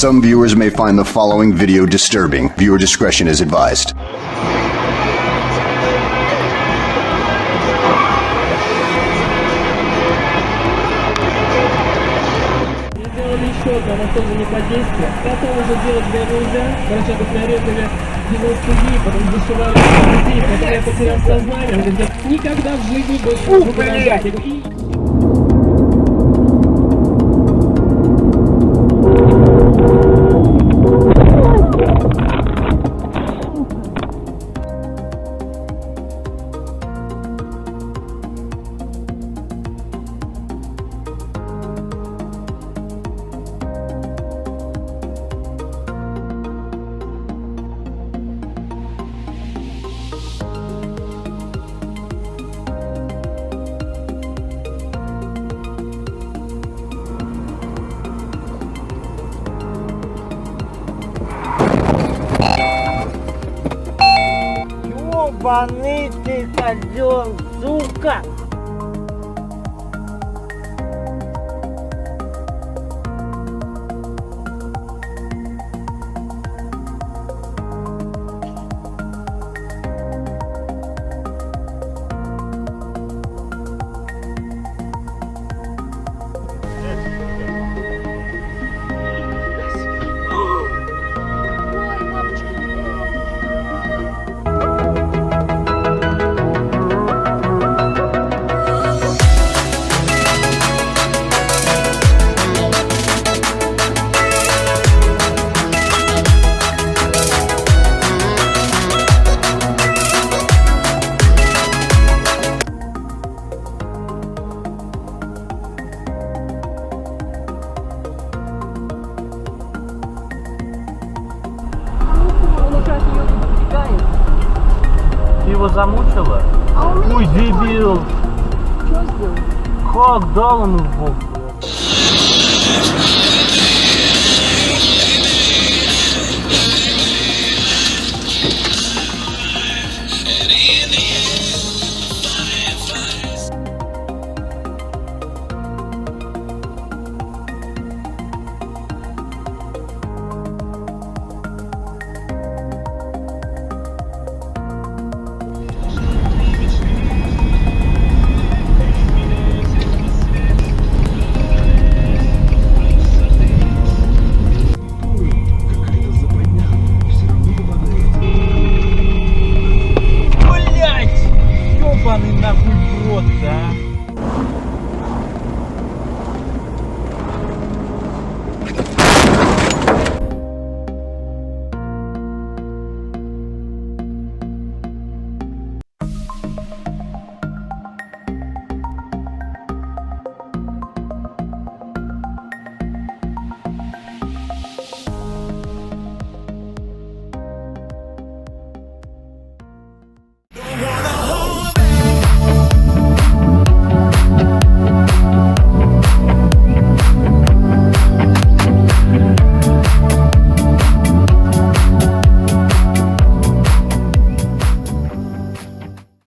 Some viewers may find the following video disturbing. Viewer discretion is advised. Сделали еще одно наркотическое подействие. Потом уже делать было нельзя. Короче, тут нарезали его судьи, потом зашивали людей, потом я потерял сознание. Он говорит, никогда в жизни больше не буду рожать. Ёбаный ты козёл, сука! Ты его замучила? Ой, дебил! Что сделал? Как дал ему в бок?